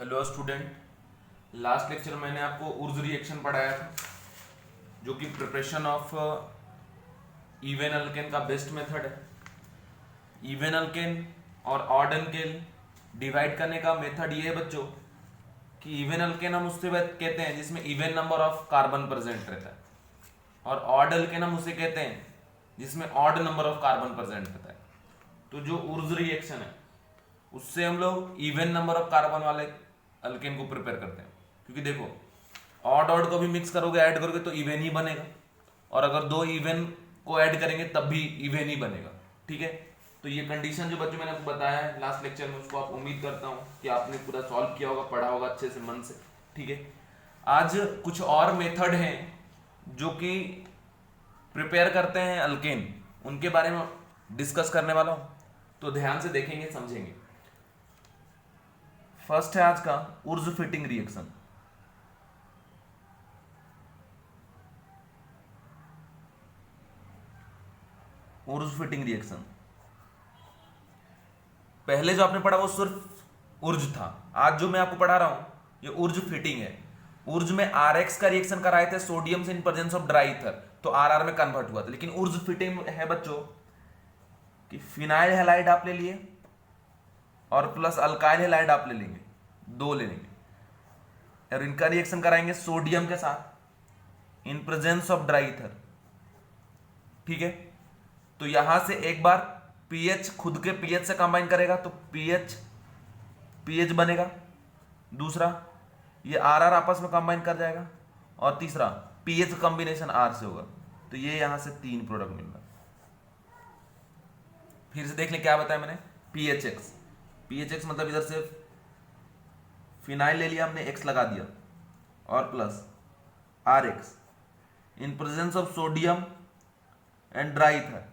Hello student, last lecture मैंने आपको उर्ज reaction पढ़ाया था जो कि प्रिपरेशन ऑफ इवन अल्केन का बेस्ट मेथड है। इवन अल्केन और ऑड अल्केन डिवाइड करने का मेथड ये है बच्चों कि इवन अल्केन हम उससे कहते हैं जिसमें even number of carbon present रहता है, और ऑड अल्केन हम उसे कहते हैं जिसमें odd number of carbon present रहता है। तो जो उर्ज रिएक्शन है उससे हम लोग इवन नंबर ऑफ कार्बन वाले अल्केन को प्रिपेयर करते हैं, क्योंकि देखो ऑड ऑड को भी मिक्स करोगे, ऐड करोगे तो इवन ही बनेगा, और अगर दो इवन को ऐड करेंगे तब भी इवन ही बनेगा। ठीक है, तो ये कंडीशन जो बच्चों मैंने आपको बताया है लास्ट लेक्चर में, उसको आप उम्मीद करता हूँ कि आपने पूरा सॉल्व किया होगा, पढ़ा होगा अच्छे से मन से। ठीक है, आज कुछ और मेथड हैं जो कि प्रिपेयर करते हैं अल्केन, उनके बारे में डिस्कस करने वाला हूँ, तो ध्यान से देखेंगे समझेंगे। फर्स्ट है आज का उर्ज फिटिंग रिएक्शन। उर्ज फिटिंग रिएक्शन पहले जो आपने पढ़ा वो सिर्फ उर्ज था, आज जो मैं आपको पढ़ा रहा हूं ये उर्ज फिटिंग है। उर्ज में आरएक्स का रिएक्शन कराए थे सोडियम से इन प्रेजेंस ऑफ ड्राई ईथर, तो आरआर में कन्वर्ट हुआ था। लेकिन उर्ज फिटिंग है बच्चों कि फिनाइल हैलाइड आप ले लिए और प्लस अल्काइल हैलाइड आप ले लेंगे, दो ले लेंगे, और इनका रिएक्शन कराएंगे सोडियम के साथ इन प्रेजेंस ऑफ ड्राई ईथर। ठीक है, तो यहां से एक बार पीएच खुद के पीएच से कंबाइन करेगा तो पीएच पीएच बनेगा, दूसरा ये आरआर आपस में कंबाइन कर जाएगा, और तीसरा पीएच कॉम्बिनेशन आर से होगा, तो ये यहां से तीन प्रोडक्ट मिल रहा है। फिर से देख लें क्या बताया मैंने, पीएचएक्स। पीएचएक्स मतलब इधर से फिनाइल ले लिया हमने, एक्स लगा दिया, और plus R X in presence of sodium and dry ether.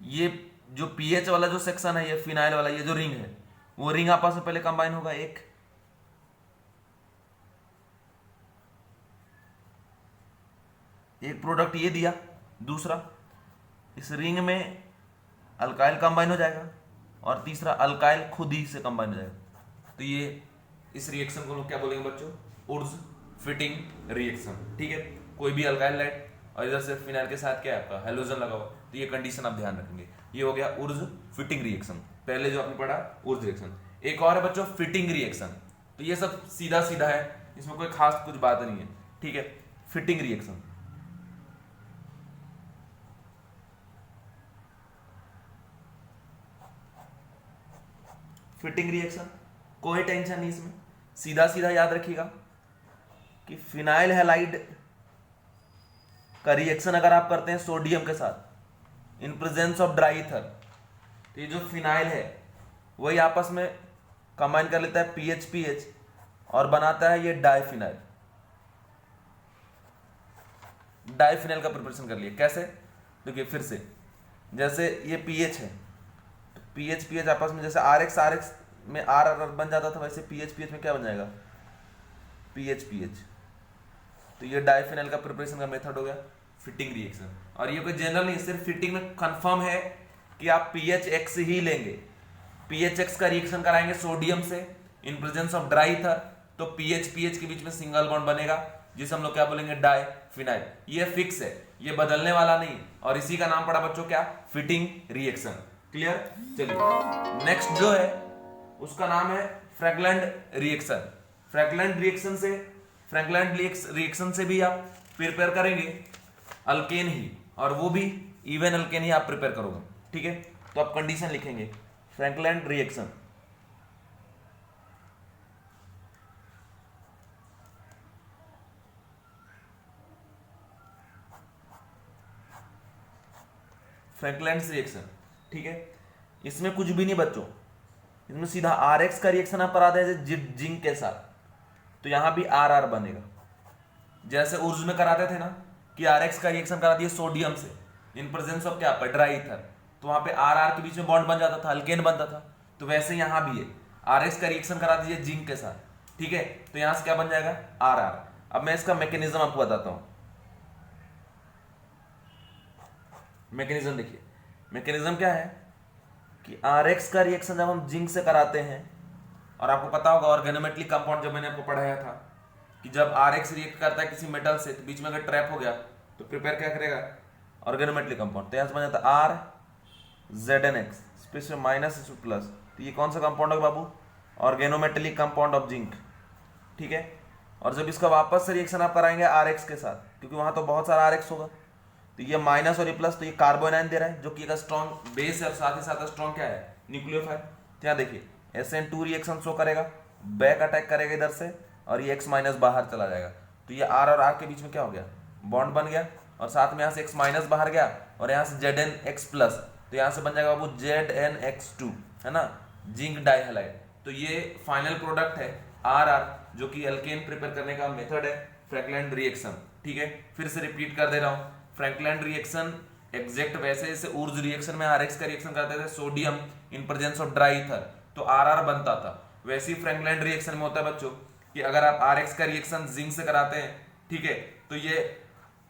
ये जो पीएच वाला जो सेक्शन है, ये फिनाइल वाला, ये जो रिंग है वो रिंग आपस में पहले कंबाइन होगा, एक प्रोडक्ट ये दिया, दूसरा इस रिंग में अल्काइल कंबाइन हो जाएगा, और तीसरा अल्काइल खुद ही से कंबाइन हो जाएगा। तो ये इस रिएक्शन को लोग क्या बोलेंगे बच्चों, उर्ज फिटिंग रिएक्शन। ठीक है, कोई भी अल्काइल लाइट और इधर से फिनाइल के साथ क्या है आपका हेलोजन लगा हुआ, तो ये कंडीशन आप ध्यान रखेंगे। ये हो गया उर्ज फिटिंग रिएक्शन, पहले जो आपने पढ़ा उर्ज रिएक्शन। एक और है बच्चों फिटिंग रिएक्शन, तो ये सब सीधा सीधा है, इसमें कोई खास कुछ बात नहीं है। ठीक है, फिटिंग रिएक्शन फिटिंग रिएक्शन कोई टेंशन नहीं इसमें, सीधा सीधा याद रखिएगा कि फिनाइल हैलाइड का रिएक्शन अगर आप करते हैं सोडियम के साथ इन प्रेजेंस ऑफ ड्राई ईथर, तो ये जो फिनाइल है वही आपस में कंबाइन कर लेता है पीएच पीएच और बनाता है ये डाइफिनाइल। डाइफिनाइल का प्रिपरेशन कर लिया कैसे, देखिए फिर से, जैसे ये पीएच है तो पीएच पीएच आपस में जैसे आरएक्स आरएक्स में आर आर बन जाता था, वैसे पीएच पीएच में क्या बन जाएगा, पीएच पीएच। तो ये डाइफिनाइल का प्रिपरेशन का मेथड हो गया फिटिंग रिएक्शन। और ये कोई जनरल नहीं, सिर्फ फिटिंग में कंफर्म है कि आप पीएच एक्स ही लेंगे। पीएच एक्स का रिएक्शन कराएंगे सोडियम से इन प्रेजेंस ऑफ ड्राई ईथर, तो पीएच पीएच के बीच में सिंगल बॉन्ड बनेगा जिसे हम लोग क्या बोलेंगे, डाइफिनाइल। ये फिक्स है, ये बदलने वाला नहीं, और इसी का नाम पड़ा बच्चों क्या, फिटिंग रिएक्शन। क्लियर, चलिए नेक्स्ट जो है उसका नाम है फ्रैगलैंड रिएक्शन। फ्रैगलैंड रिएक्शन से भी आप प्रिपेयर करेंगे अल्केन ही, और वो भी इवन अल्केन ही आप प्रिपेयर करोगे। ठीक है, तो आप कंडीशन लिखेंगे फ्रैगलैंड रिएक्शन। फ्रैगलैंड रिएक्शन, ठीक है, इसमें कुछ भी नहीं बच्चों, इसमें सीधा आर एक्स का रिएक्शन आप करा दे जिंक के साथ, तो यहां भी आर आर बनेगा। जैसे उर्ज में कराते थे ना कि आर एक्स का रिएक्शन करा दिए सोडियम से इन प्रेजेंस ऑफ क्या पर ड्राई ईथर, तो वहां पे आर आर के बीच में बॉन्ड बन जाता था, अल्केन बनता था। तो वैसे यहां भी है, आर एक्स का रिएक्शन करा दीजिए जिंक के साथ। ठीक है, तो यहां से क्या बन जाएगा, आर आर। अब मैं इसका मैकेनिज्म आपको बताता हूं। मैकेनिज्म देखिए, मैकेनिज्म क्या है कि आर एक्स का रिएक्शन जब हम जिंक से कराते हैं और आपको पता होगा ऑर्गेनोमेटलिक कंपाउंड जब मैंने आपको पढ़ाया था कि जब RX रिएक्ट करता है किसी मेटल से तो बीच में अगर ट्रैप हो गया तो प्रिपेयर क्या करेगा, ऑर्गेनोमेटलिक कंपाउंड। तो यहाँ से बन जाता है RZNX, स्पेशल माइनस इसमें प्लस, तो ये कौन सा कंपाउंड है बाबू, ऑर्गेनोमेटलिक कंपाउंड ऑफ जिंक, ठीक है। और जब इसका वापस से रिएक्शन आप कराएंगे RX के साथ, क्योंकि वहां तो बहुत सारा RX होगा, तो ये माइनस और ये प्लस, तो ये कार्बोनाइन दे रहा है जो कि एक स्ट्रॉन्ग बेस है और साथ ही साथ स्ट्रॉन्ग क्या है, न्यूक्लियोफाइल। तो यहाँ देखिए SN2 रिएक्शन शो करेगा, बैक अटैक करेगा इधर से और ये X माइनस बाहर चला जाएगा, तो ये R और R के बीच में क्या हो गया, बॉन्ड बन गया, और साथ में यहाँ से X माइनस बाहर गया और यहाँ से ZnX प्लस, तो यहाँ से बन जाएगा बाबू ZnX2, है ना, जिंक डाइहैलाइड। तो ये फाइनल प्रोडक्ट है RR, जो कि एल्केन प्रिपेयर करने का मेथड है, फ्रैंकलैंड रिएक्शन, ठीक है। फिर से रिपीट कर दे रहा हूँ, फ्रैंकलैंड रिएक्शन एग्जैक्ट वैसे जैसे उर्ज रिएक्शन में RX का रिएक्शन करते थे sodium in presence of dry ether, तो RR बनता था, वैसे ही फ्रैंकलैंड रिएक्शन में होता है बच्चों कि अगर आप RX का रिएक्शन जिंक से कराते हैं, ठीक है, तो ये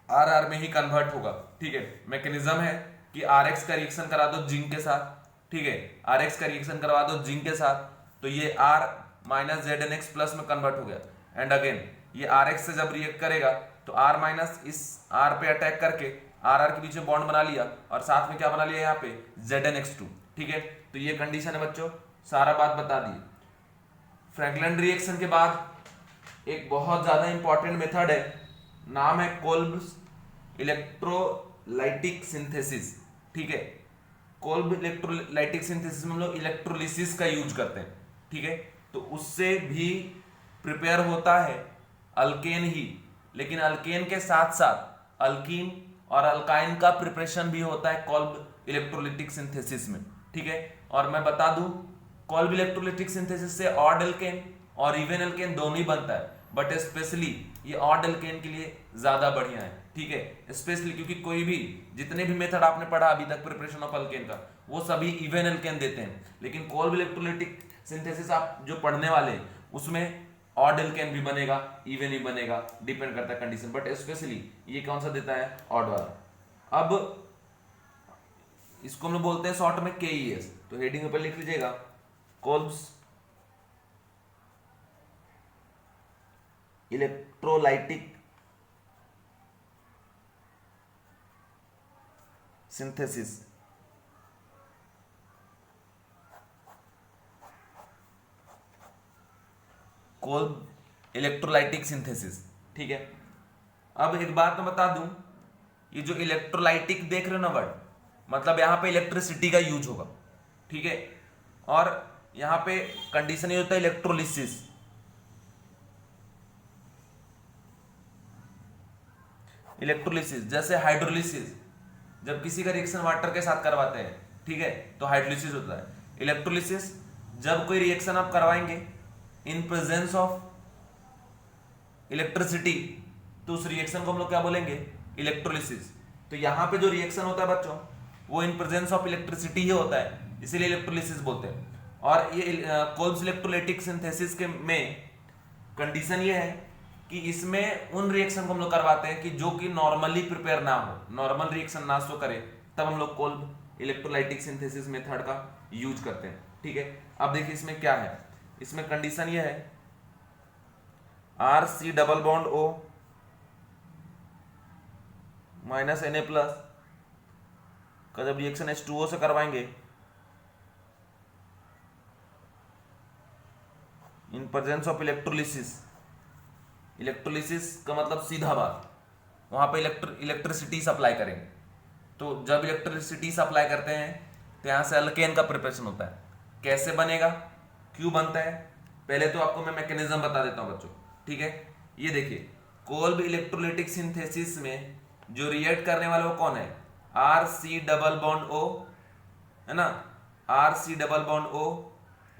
RR में ही कन्वर्ट होगा, ठीक है। मैकेनिज्म है कि RX का रिएक्शन करा दो जिंक के साथ, ठीक है, RX का रिएक्शन करवा दो जिंक के साथ, तो ये R माइनस ZnX प्लस में कन्वर्ट हो गया, एंड अगेन ये RX से जब रिएक्ट करेगा तो R माइनस इस R पे अटैक करके RR के बीच में बॉन्ड बना लिया और साथ में क्या बना लिया यहाँ पे ZnX2, ठीक है। तो ये कंडीशन है बच्चों, सारा बात बता दी। फ्रैंकलैंड रिएक्शन के बाद एक बहुत ज्यादा इंपॉर्टेंट मेथड है, नाम है कोल्ब्स इलेक्ट्रोलाइटिक सिंथेसिस, ठीक है। कोल्ब इलेक्ट्रोलाइटिक सिंथेसिस में हम लोग इलेक्ट्रोलिसिस का यूज करते हैं, ठीक है। तो उससे भी प्रिपेयर होता है अल्केन ही, लेकिन अल्केन के साथ साथ अल्कीन और अल्काइन का प्रिपरेशन भी होता है कोल्ब इलेक्ट्रोलाइटिक सिंथेसिस में, ठीक है। और मैं बता दूं कोल्ब इलेक्ट्रोलाइटिक सिंथेसिस से ऑड एल्केन और इवन एल्केन दोनों ही बनता है, बट स्पेशली ये ऑड एल्केन के लिए ज्यादा बढ़िया है, ठीक है, स्पेशली क्योंकि कोई भी जितने भी मेथड आपने पढ़ा अभी तक प्रिपरेशन ऑफ अल्केन का वो सभी इवन एल्केन देते हैं, लेकिन कोल्ब इलेक्ट्रोलाइटिक सिंथेसिस आप जो पढ़ने वाले उसमें ऑड एल्केन भी बनेगा इवन ही बनेगा, डिपेंड करता है कंडीशन, बट स्पेशली ये कौन सा देता है, ऑड वाला। अब इसको हम लोग बोलते हैं शॉर्ट में KES, तो हेडिंग पर लिख लीजिएगा Kolbe's electrolytic synthesis, Kolb electrolytic synthesis, ठीक है। अब एक बात मैं बता दूं, ये जो इलेक्ट्रोलाइटिक देख रहे हो ना वर्ड, मतलब यहां पे इलेक्ट्रिसिटी का यूज होगा, ठीक है, और यहां पे कंडीशन ये होता है इलेक्ट्रोलिसिस। इलेक्ट्रोलिसिस जैसे हाइड्रोलिसिस, जब किसी का रिएक्शन वाटर के साथ करवाते हैं, ठीक है, तो हाइड्रोलिसिस होता है। इलेक्ट्रोलिसिस जब कोई रिएक्शन आप करवाएंगे इन प्रेजेंस ऑफ इलेक्ट्रिसिटी, तो उस रिएक्शन को हम लोग क्या बोलेंगे, इलेक्ट्रोलिसिस। तो यहां पे जो रिएक्शन होता है बच्चों वो इन प्रेजेंस ऑफ इलेक्ट्रिसिटी ही होता है, इसीलिए इलेक्ट्रोलिसिस बोलते हैं। और ये कोल्ब्स इलेक्ट्रोलाइटिक सिंथेसिस के में कंडीशन ये है कि इसमें उन रिएक्शन को हम लोग करवाते हैं कि जो कि नॉर्मली प्रिपेयर ना हो, नॉर्मल रिएक्शन ना शो करे, तब हम लोग कोल्ब इलेक्ट्रोलाइटिक सिंथेसिस मेथड का यूज करते हैं, ठीक है। अब देखिए इसमें क्या है, इसमें कंडीशन ये है RC double bond O minus Na plus का जब रिएक्शन H2O से करवाएंगे इन प्रेजेंस ऑफ इलेक्ट्रोलिसिस, इलेक्ट्रोलिसिस का मतलब सीधा बात वहां पे इलेक्ट्रिसिटी सप्लाई करेंगे, तो जब इलेक्ट्रिसिटी सप्लाई करते हैं तो यहां से अल्केन का प्रिपरेशन होता है। कैसे बनेगा, क्यों बनता है, पहले तो आपको मैं मैकेनिज्म बता देता हूं बच्चों, ठीक है। ये देखिए कोल्ब इलेक्ट्रोलाइटिक सिंथेसिस में जो रिएक्ट करने वाला वो कौन है, RC डबल बॉन्ड O, है ना, RC double bond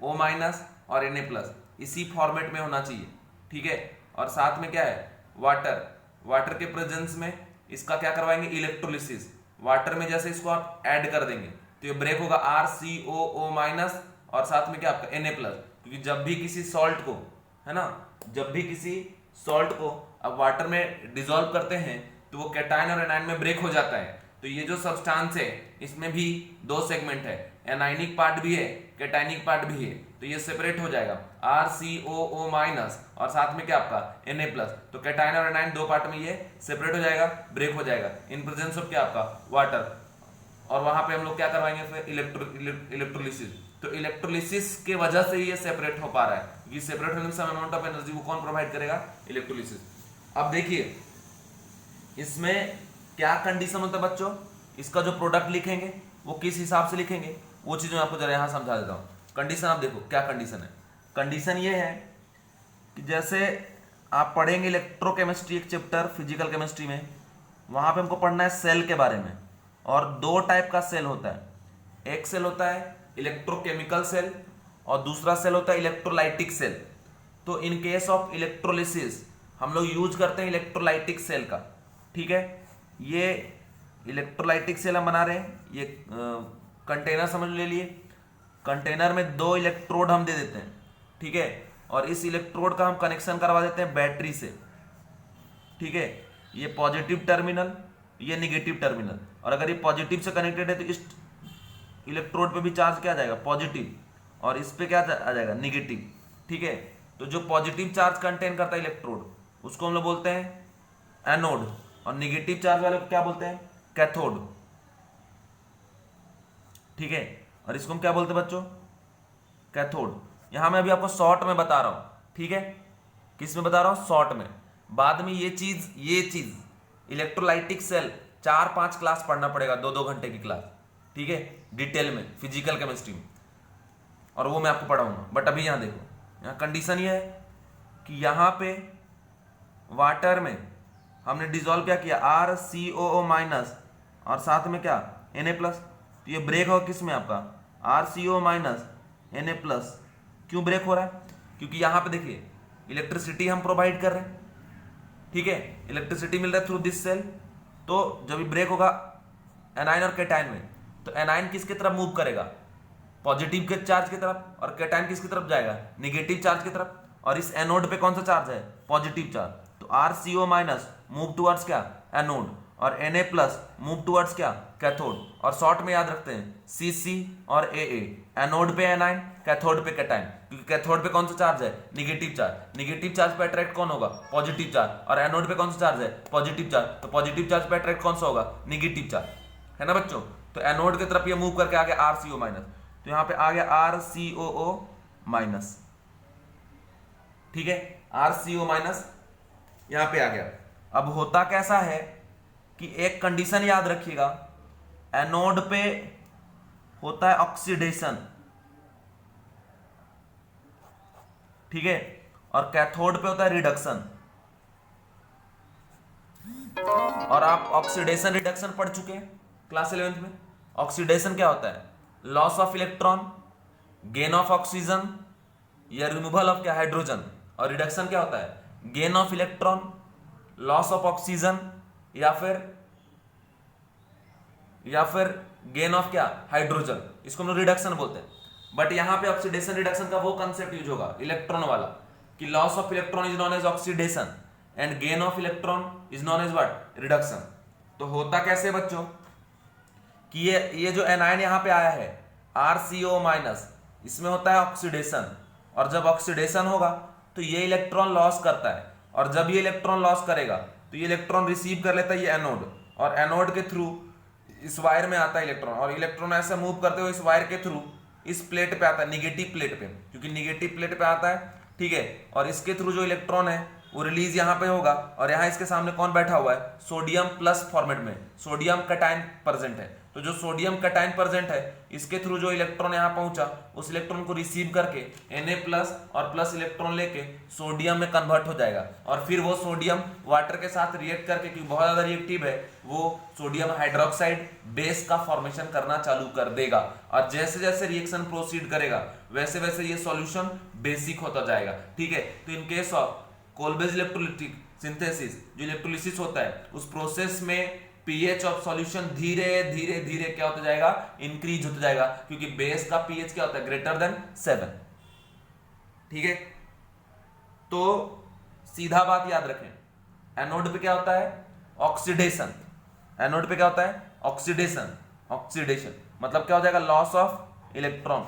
O minus और Na प्लस, इसी फॉर्मेट में होना चाहिए, ठीक है। और साथ में क्या है, वाटर के प्रेजेंस में इसका क्या करवाएंगे, इलेक्ट्रोलिसिस। वाटर में जैसे इसको आप ऐड कर देंगे तो ये ब्रेक होगा RCOO माइनस और साथ में क्या आपका Na प्लस, क्योंकि जब भी किसी सॉल्ट को, है ना, जब भी किसी सॉल्ट को अब वाटर में डिसॉल्व करते हैं तो वो कैटायन और एनायन में ब्रेक हो जाता है। तो ये जो सब्सटेंस है इसमें भी दो सेगमेंट है, एनायनिक पार्ट भी है, कैटायनिक पार्ट भी है। तो ये सेपरेट हो जाएगा RCOO माइनस और साथ में क्या आपका Na प्लस, तो कैटायन और एनायन दो पार्ट में ये सेपरेट हो जाएगा, ब्रेक हो जाएगा इन प्रेजेंस ऑफ क्या आपका वाटर। और वहां पे हम लोग क्या करवाएंगे फिर इलेक्ट्रोलिसिस। तो इलेक्ट्रोलिसिस के वजह से ये सेपरेट हो पा रहा है, क्योंकि सेपरेट होने से अमाउंट ऑफ एनर्जी वो कौन प्रोवाइड करेगा, इलेक्ट्रोलिसिस। अब देखिए इसमें क्या कंडीशन होता है बच्चों, इसका जो प्रोडक्ट लिखेंगे वो किस हिसाब से लिखेंगे वो चीज मैं आपको जरा यहां समझा देता हूं। कंडीशन आप देखो क्या कंडीशन है। कंडीशन ये है कि जैसे आप पढ़ेंगे इलेक्ट्रोकेमिस्ट्री एक चैप्टर फिजिकल केमिस्ट्री में, वहां पे हमको पढ़ना है सेल के बारे में, और दो टाइप का सेल होता है। एक सेल होता है इलेक्ट्रोकेमिकल सेल और दूसरा सेल होता है इलेक्ट्रोलाइटिक सेल। तो इन केस ऑफ इलेक्ट्रोलिसिस हम लोग यूज करते हैं इलेक्ट्रोलाइटिक सेल का, ठीक है। ये इलेक्ट्रोलाइटिक सेल हम बना रहे हैं, ये कंटेनर समझ ले लिए, कंटेनर में दो इलेक्ट्रोड हम दे देते हैं, ठीक है, और इस इलेक्ट्रोड का हम कनेक्शन करवा देते हैं बैटरी से, ठीक है। ये पॉजिटिव टर्मिनल, ये निगेटिव टर्मिनल, और अगर ये पॉजिटिव से कनेक्टेड है तो इस इलेक्ट्रोड पे भी चार्ज क्या आ जाएगा, पॉजिटिव, और इस पे क्या आ जाएगा, निगेटिव, ठीक है। तो जो पॉजिटिव चार्ज कंटेन करता है इलेक्ट्रोड उसको हम लोग बोलते हैं एनोड, और निगेटिव चार्ज वाले को क्या बोलते हैं, कैथोड, ठीक है। और इसको हम क्या बोलते हैं बच्चों, कैथोड। यहां मैं अभी आपको शॉर्ट में बता रहा हूं, ठीक है, किस में बता रहा हूं, शॉर्ट में। बाद में ये चीज इलेक्ट्रोलाइटिक सेल 4-5 क्लास पढ़ना पड़ेगा, 2-2 घंटे की क्लास, ठीक है, डिटेल में फिजिकल केमिस्ट्री में, और वो मैं आपको पढ़ाऊंगा। बट अभी यहां देखो, यहां कंडीशन ये है कि यहां पे वाटर में हमने डिजोल्व क्या किया, RCOO माइनस और साथ में क्या Na प्लस। तो ये ब्रेक होगा किस में आपका, RCOO माइनस Na प्लस। क्यों ब्रेक हो रहा है, क्योंकि यहां पे देखिए इलेक्ट्रिसिटी हम प्रोवाइड कर रहे हैं, ठीक है, इलेक्ट्रिसिटी मिल रहा है थ्रू दिस सेल। तो जब ये ब्रेक होगा एनायन और कैटायन में, तो एनायन किसकी तरफ मूव करेगा, पॉजिटिव के चार्ज की तरफ, और कैटायन किसकी तरफ जाएगा, निगेटिव चार्ज की तरफ। और इस एनोड पे कौन सा चार्ज है, पॉजिटिव चार्ज, तो RCO माइनस मूव टुवर्ड्स क्या, एनोड, और Na प्लस मूव टुवर्ड्स क्या, कैथोड। और शॉर्ट में याद रखते हैं CC और AA, एनोड पे एनायन, कैथोड पे कैटायन, क्योंकि कैथोड पे कौन सा चार्ज है, निगेटिव चार्ज। निगेटिव चार्ज पे अट्रैक्ट कौन होगा, पॉजिटिव चार्ज, और एनोड पे कौन सा चार्ज है, पॉजिटिव चार्ज, तो पॉजिटिव चार्ज पे अट्रैक्ट कौन सा होगा, निगेटिव चार्ज, है ना बच्चों। तो एनोड की तरफ ये मूव करके आ गया RCO माइनस, तो यहां पे आ गया RCOO माइनस, ठीक है, RCO माइनस यहां पे आ गया। अब होता कैसा है कि एक कंडीशन याद रखिएगा, एनोड पे होता है ऑक्सीडेशन, ठीक है, और कैथोड पे होता है रिडक्शन। और आप ऑक्सीडेशन रिडक्शन पढ़ चुके हैं क्लास 11th में। ऑक्सीडेशन क्या होता है, loss of electron, gain of oxygen या रिमूवल ऑफ क्या, हाइड्रोजन। और रिडक्शन क्या होता है, gain of electron, loss of oxygen, या फिर गेन ऑफ क्या, हाइड्रोजन। इसको हम लोग रिडक्शन बोलते हैं। बट यहां पे ऑक्सीडेशन रिडक्शन का वो कंसेप्ट यूज होगा इलेक्ट्रॉन वाला, कि loss of electron is known as oxidation and gain of electron is known as what, reduction. तो होता कैसे बच्चों कि ये जो एनायन यहां पे आया है RCO माइनस, इसमें होता है ऑक्सीडेशन, और जब ऑक्सीडेशन होगा तो ये इलेक्ट्रॉन लॉस करता है, और जब ये इलेक्ट्रॉन लॉस करेगा तो ये इलेक्ट्रॉन रिसीव कर लेता है ये एनोड, और एनोड के थ्रू इस वायर में आता है इलेक्ट्रॉन, और इलेक्ट्रॉन ऐसे मूव करते हुए इस वायर के थ्रू इस प्लेट पे आता है, निगेटिव प्लेट पे, क्योंकि निगेटिव प्लेट पे आता है, ठीक है। और इसके थ्रू जो इलेक्ट्रॉन है वो रिलीज यहां पे होगा, और यहां इसके सामने कौन बैठा हुआ है, सोडियम प्लस फॉर्मेट में सोडियम कैटायन प्रेजेंट है। तो जो सोडियम कैटायन प्रेजेंट है, इसके थ्रू जो इलेक्ट्रॉन यहां पहुंचा, उस इलेक्ट्रॉन को रिसीव करके Na प्लस और प्लस इलेक्ट्रॉन लेके सोडियम में कन्वर्ट हो जाएगा, और फिर वो सोडियम वाटर के साथ रिएक्ट करके, क्योंकि बहुत ज्यादा रिएक्टिव है, वो सोडियम हाइड्रोक्साइड बेस का फॉर्मेशन करना चालू कर देगा। और जैसे जैसे रिएक्शन प्रोसीड करेगा वैसे वैसे ये सॉल्यूशन बेसिक होता जाएगा, ठीक है। तो in case of Kolbe's electrolytic synthesis, जो इलेक्ट्रोलिसिस होता है, उस प्रोसेस में पीएच ऑफ सॉल्यूशन धीरे धीरे धीरे क्या होता जाएगा, इंक्रीज होता जाएगा, क्योंकि बेस का पीएच क्या होता है, ग्रेटर देन 7, ठीक है। तो सीधा बात याद रखें, एनोड पे क्या होता है, ऑक्सीडेशन। एनोड पे क्या होता है, ऑक्सीडेशन। ऑक्सीडेशन मतलब क्या हो जाएगा, लॉस ऑफ इलेक्ट्रॉन,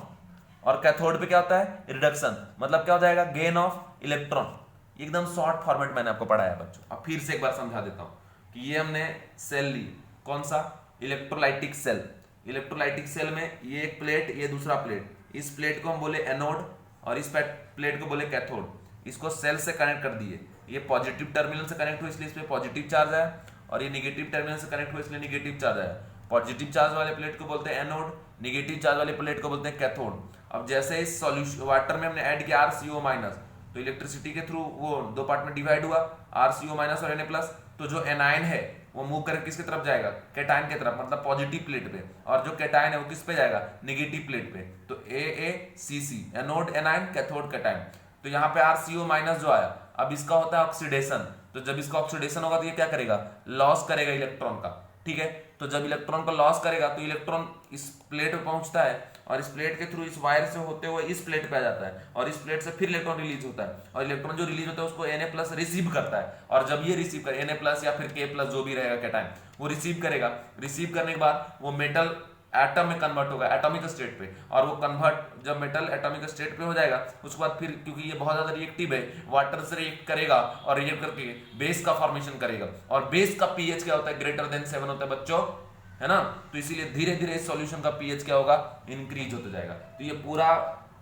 और कैथोड पे क्या होता है, रिडक्शन, मतलब क्या हो जाएगा, गेन ऑफ इलेक्ट्रॉन। एकदम शॉर्ट फॉर्मेट मैंने आपको पढ़ाया बच्चों। अब फिर से एक बार समझा देता हूं कि ये हमने सेल ली, कौन सा, इलेक्ट्रोलाइटिक सेल। इलेक्ट्रोलाइटिक सेल में ये एक प्लेट, ये दूसरा प्लेट, इस प्लेट को हम बोले एनोड और इस प्लेट को बोले कैथोड। इसको सेल से कनेक्ट कर दिए, ये पॉजिटिव टर्मिनल से कनेक्ट हुआ इसलिए इस पे पॉजिटिव चार्ज आया, और ये निगेटिव टर्मिनल से कनेक्ट हुआ इसलिए निगेटिव चार्ज आया। पॉजिटिव चार्ज वाले प्लेट को बोलते हैं एनोड, निगेटिव चार्ज वाले प्लेट को बोलते हैं कैथोड। अब जैसे इस सॉल्यूशन वाटर में हमने ऐड किया RCO माइनस, तो इलेक्ट्रिसिटी के थ्रू वो दो पार्ट में डिवाइड हुआ, RCO माइनस और Na प्लस। तो जो एनायन है वो मूव करके किसकी तरफ जाएगा, कैटायन की तरफ, मतलब पॉजिटिव प्लेट पे, और जो कैटायन है वो किस पे जाएगा, नेगेटिव प्लेट पे। तो AACC, anode anion, cathode cation. तो यहाँ पे RCO माइनस जो आया, अब इसका होता है ऑक्सीडेशन। तो जब इसका ऑक्सीडेशन होगा तो ये क्या करेगा, लॉस करेगा इलेक्ट्रॉन का, ठीक है। तो जब इलेक्ट्रॉन को लॉस करेगा तो इलेक्ट्रॉन इस प्लेट पे पहुंचता है, और इस प्लेट के थ्रू इस वायर से होते हुए इस प्लेट पे आ जाता है, और इस प्लेट से फिर इलेक्ट्रॉन रिलीज होता है, और इलेक्ट्रॉन जो रिलीज होता है उसको Na प्लस रिसीव करता है। और जब ये रिसीव करे, Na प्लस या फिर K प्लस जो भी रहेगा कैटायन, वो रिसीव करेगा। रिसीव करने के बाद वो मेटल एटम में कन्वर्ट होगा, एटॉमिक स्टेट पे, और वो कन्वर्ट जब मेटल एटॉमिक स्टेट पे हो जाएगा उसके बाद फिर, क्योंकि ये बहुत ज्यादा रिएक्टिव है, वाटर से रिएक्ट करेगा और रिएक्ट करके बेस का फॉर्मेशन करेगा। और बेस का पीएच क्या होता है, ग्रेटर देन 7 होता है बच्चों, है ना। तो इसीलिए धीरे धीरे इस सॉल्यूशन का पीएच क्या होगा, इंक्रीज होता जाएगा। तो ये पूरा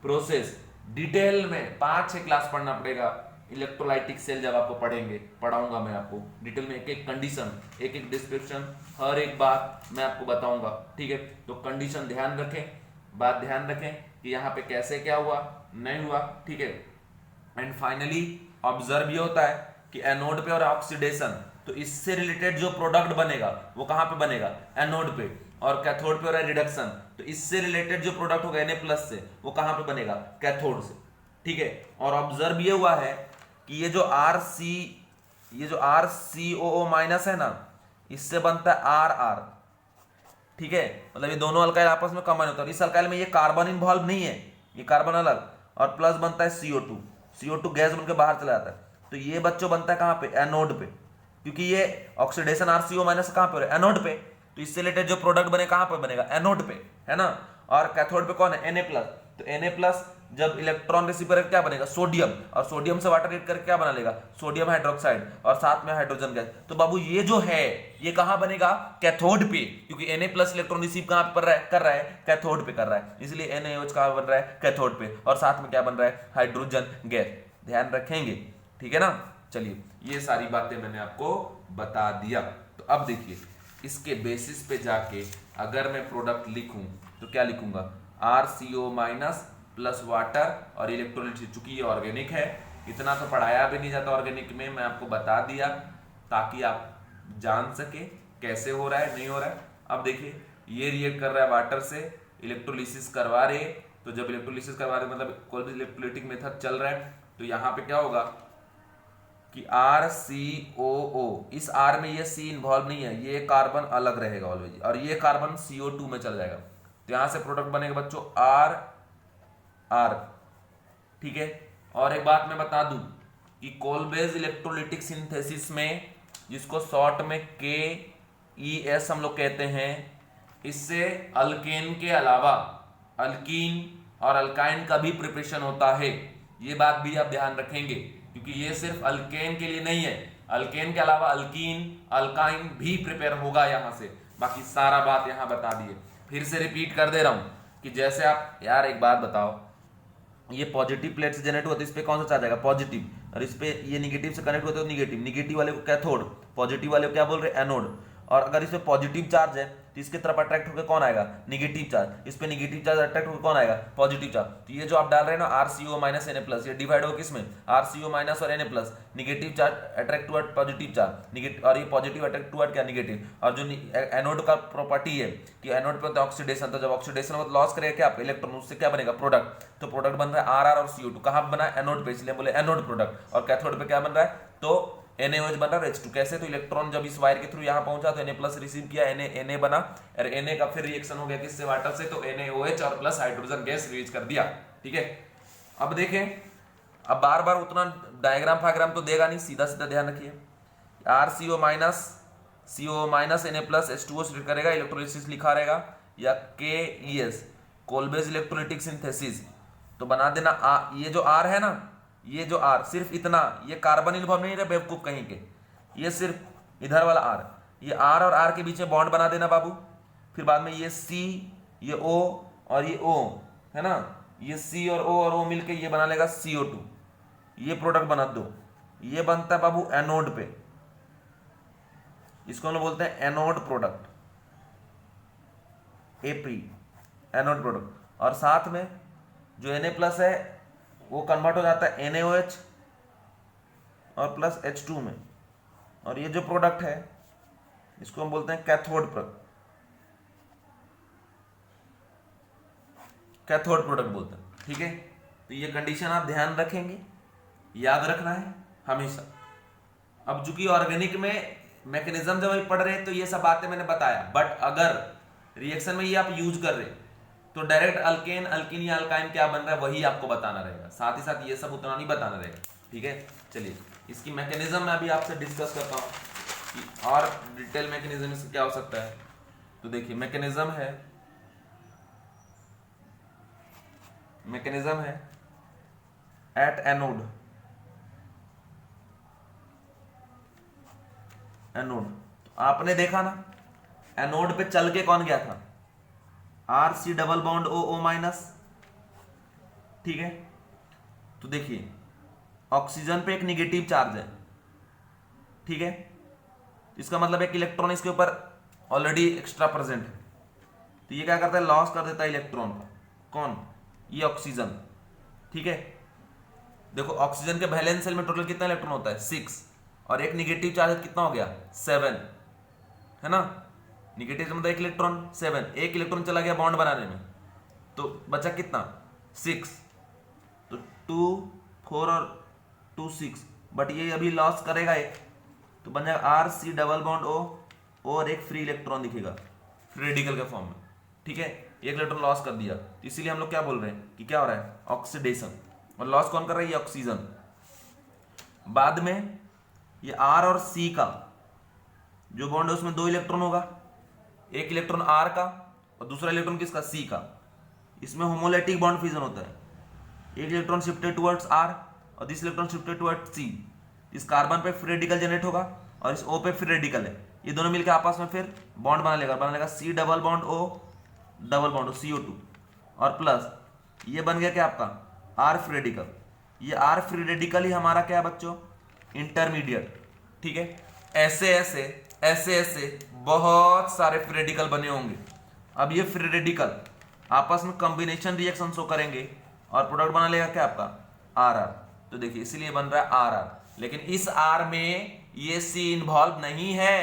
प्रोसेस डिटेल में 5-6 क्लास पढ़ना पड़ेगा। इलेक्ट्रोलाइटिक सेल जब आपको पढ़ाऊंगा मैं आपको डिटेल में, एक एक कंडीशन, एक एक डिस्क्रिप्शन, हर एक बात मैं आपको बताऊंगा, ठीक है। तो कंडीशन ध्यान रखें, बात ध्यान रखें कि यहाँ पे कैसे क्या हुआ, नहीं हुआ, ठीक है। एंड फाइनली ऑब्जर्व ये होता है कि एनोड पे और ऑक्सीडेशन, तो इससे रिलेटेड जो प्रोडक्ट बनेगा वो कहां पे बनेगा, एनोड पे, और कैथोड पे हो रहा है रिडक्शन, तो इससे रिलेटेड जो प्रोडक्ट होगा Na प्लस से, वो कहां पे बनेगा, कैथोड से, ठीक है। और ऑब्जर्व ये हुआ है कि ये जो RCOO माइनस है ना, इससे बनता है RR, ठीक है। मतलब ये दोनों अल्काइल आपस में कॉमन होता है। इस अल्काइल में ये कार्बन इन्वॉल्व नहीं है, ये कार्बन अलग, और प्लस बनता है CO2 गैस बनकर बाहर चला जाता है। तो ये बच्चों बनता है कहां पे, एनोड पे, क्योंकि ये ऑक्सीडेशन RCO माइनस कहां पे हो रहा है, एनोड पे। तो इससे रिलेटेड जो प्रोडक्ट बने कहां पे बनेगा, एनोड पे, है ना। और कैथोड पे कौन है, Na प्लस। तो Na प्लस जब इलेक्ट्रॉन रिसीव करेगा क्या बनेगा, सोडियम, और सोडियम से वाटर रिएक्ट करके क्या बना लेगा, सोडियम हाइड्रोक्साइड, और साथ में हाइड्रोजन गैस। तो बाबू ये जो है ये कहां बनेगा, कैथोड पे, क्योंकि Na प्लस इलेक्ट्रॉन रिसीव कहां पे कर रहा है, कैथोड पे कर रहा है, इसलिए NaOH कहां बन रहा है, कैथोड पे, और साथ में क्या बन रहा है, हाइड्रोजन गैस। ध्यान रखेंगे, ठीक है ना। चलिए ये सारी बातें मैंने आपको बता दिया। तो अब देखिए इसके बेसिस पे जाके अगर मैं प्रोडक्ट लिखूं तो क्या लिखूंगा, RCO माइनस प्लस वाटर और इलेक्ट्रोलाइट। चूंकि ये ऑर्गेनिक है, इतना तो पढ़ाया भी नहीं जाता ऑर्गेनिक में, मैं आपको बता दिया ताकि आप जान सके कैसे हो रहा है, नहीं हो रहा है। अब देखिए ये रिएक्ट कर रहा है वाटर से, इलेक्ट्रोलिसिस करवा रहे, तो जब इलेक्ट्रोलिसिस करवा रहे मतलब कोई भी इलेक्ट्रोलाइटिक मेथड चल रहा है, तो यहाँ पे क्या होगा कि RCOO, इस R में ये C इन्वॉल्व नहीं है, ये कार्बन अलग रहेगा ऑलवेज, और ये कार्बन CO2 में चल जाएगा। तो यहां से प्रोडक्ट बनेगा बच्चों R, ठीक है। और एक बात मैं बता दूं कि कोलबेज इलेक्ट्रोलिटिक सिंथेसिस में, जिसको शॉर्ट में KES हम लोग कहते हैं, इससे अल्केन के अलावा अल्कीन और अल्काइन का भी प्रिपरेशन होता है। ये बात भी आप ध्यान रखेंगे, क्योंकि ये सिर्फ अल्केन के लिए नहीं है, अल्केन के अलावा अल्कीन अल्काइन भी प्रिपेयर होगा यहां से। बाकी सारा बात यहां बता दिए, फिर से रिपीट कर दे रहा हूं कि जैसे आप, यार एक बात बताओ, ये पॉजिटिव प्लेट से जनरेट होता है, इस पे कौन सा चार्ज आएगा, पॉजिटिव, और इस पे ये निगेटिव से कनेक्ट होते हैं तो निगेटिव वाले को कैथोड, पॉजिटिव वाले को क्या बोल रहे हैं, एनोड। और अगर इस पे पॉजिटिव चार्ज है तो इसके तरफ अट्रैक्ट होकर कौन आएगा, निगेटिव चार्ज, इस पे निगेटिव चार्ज अट्रैक्ट होकर कौन आएगा, पॉजिटिव चार्ज। तो ये जो आप डाल रहे हैं ना RCO माइनस Na प्लस, ये डिवाइड हो किसमें, RCO माइनस और Na plus, negative charge attract toward positive charge, negative, और ये पॉजिटिव अट्रैक्ट टुवर्ड क्या, निगेटिव। और जो एनोड का प्रॉपर्टी है कि एनोड पे होता है ऑक्सीडेशन, तो जब ऑक्सीडेशन हो तो लॉस करेगा क्या आपका इलेक्ट्रॉन, उससे क्या बनेगा, प्रोडक्ट। तो प्रोडक्ट बन रहा है RR और CO2, कहां पर बना है, एनोड पे, इसलिए बोले एनोड प्रोडक्ट। और कैथोड पे क्या बन रहा है, तो NaOH बन रहा है H2। कैसे, तो इलेक्ट्रॉन जब इस वायर के थ्रू यहां पहुंचा तो Na प्लस रिसीव किया, Na बना, और Na का फिर रिएक्शन हो गया किससे, वाटर से, तो NaOH और प्लस हाइड्रोजन गैस रिलीज कर दिया, ठीक है। अब देखें, अब बार बार उतना डायग्राम फायग्राम तो देगा नहीं, सीधा सीधा ध्यान रखिए, RCO minus CO minus Na plus H2O करेगा, इलेक्ट्रोलिसिस लिखा रहेगा, या KES, कोलबेज इलेक्ट्रोलिटिक सिंथेसिस, तो बना देना ये जो R है ना, ये जो R सिर्फ इतना, ये कार्बन इन्वॉल्व नहीं रहे बेवकूफ कहीं के, ये सिर्फ इधर वाला R, ये R और R के बीच में बॉन्ड बना देना बाबू। फिर बाद में ये C, ये O और ये O है ना, ये C और O मिलके ये बना लेगा CO2, ये प्रोडक्ट बना दो। ये बनता है बाबू एनोड पे, इसको हम लोग बोलते हैं anode product, AP anode product. और साथ में जो Na+ है वो कन्वर्ट हो जाता है NaOH और प्लस H2 में, और ये जो प्रोडक्ट है इसको हम बोलते हैं कैथोड प्रोडक्ट बोलते हैं, ठीक है। तो ये कंडीशन आप ध्यान रखेंगे, याद रखना है हमेशा। अब चूंकि ऑर्गेनिक में मैकेनिज्म जब हम पढ़ रहे हैं तो ये सब बातें मैंने बताया, बट अगर रिएक्शन में ये आप यूज कर रहे तो डायरेक्ट अल्केन, अल्कीन या अल्काइन क्या बन रहा है वही आपको बताना रहेगा, साथ ही साथ ये सब उतना नहीं बताना रहेगा, ठीक है। चलिए इसकी मैकेनिज्म मैं अभी आपसे डिस्कस करता हूँ कि और डिटेल मैकेनिज्म इसका क्या हो सकता है। तो देखिए मैकेनिज्म है एट एनोड, तो आपने देखा ना एनोड पे चल के कौन गया था, RC डबल बॉन्ड OO-, ठीक है। तो देखिए ऑक्सीजन पे एक निगेटिव चार्ज है, ठीक है, इसका मतलब एक इलेक्ट्रॉन इसके ऊपर ऑलरेडी एक्स्ट्रा प्रेजेंट है, तो ये क्या करता है, लॉस कर देता है इलेक्ट्रॉन का। कौन, ये ऑक्सीजन, ठीक है। देखो ऑक्सीजन के वैलेंस शेल में टोटल कितना इलेक्ट्रॉन होता है, 6, और एक निगेटिव चार्ज कितना हो गया, 7, है ना। निगेटिव मतलब एक इलेक्ट्रॉन, 7, एक इलेक्ट्रॉन चला गया बॉन्ड बनाने में, तो बचा कितना, 6, तो 2 4 और 2 6, बट ये अभी लॉस करेगा एक, तो बन जाएगा RC डबल बॉन्ड O और एक फ्री इलेक्ट्रॉन दिखेगा फ्री रेडिकल के फॉर्म में, ठीक है। एक इलेक्ट्रॉन लॉस कर दिया, तो इसीलिए हम लोग क्या बोल रहे हैं कि क्या हो रहा है, ऑक्सीडेशन, और लॉस कौन कर रहा है, ये ऑक्सीजन। बाद में ये R और C का जो बॉन्ड है उसमें 2 इलेक्ट्रॉन होगा, एक इलेक्ट्रॉन R का और दूसरा इलेक्ट्रॉन किसका, C का। इसमें होमोलैटिक बॉन्ड फ्यूजन होता है, एक इलेक्ट्रॉन शिफ्टेड टुवर्ड्स R और this electron shifted towards C। इस कार्बन पे फ्री रेडिकल जनरेट होगा और इस O पे फ्री रेडिकल है, ये दोनों मिलकर आपस में फिर बॉन्ड बना लेगा C double bond O double bond CO2, और प्लस ये बन गया क्या आपका R फ्री रेडिकल। ये R फ्री रेडिकल ही हमारा क्या है बच्चों, इंटरमीडिएट, ठीक है। ऐसे बहुत सारे फ्री रेडिकल बने होंगे। अब ये फ्री रेडिकल आपस में कॉम्बिनेशन रिएक्शन शो करेंगे और प्रोडक्ट बना लेगा क्या आपका RR। तो देखिए इसीलिए बन रहा है RR, लेकिन इस R में ये C इन्वॉल्व नहीं है,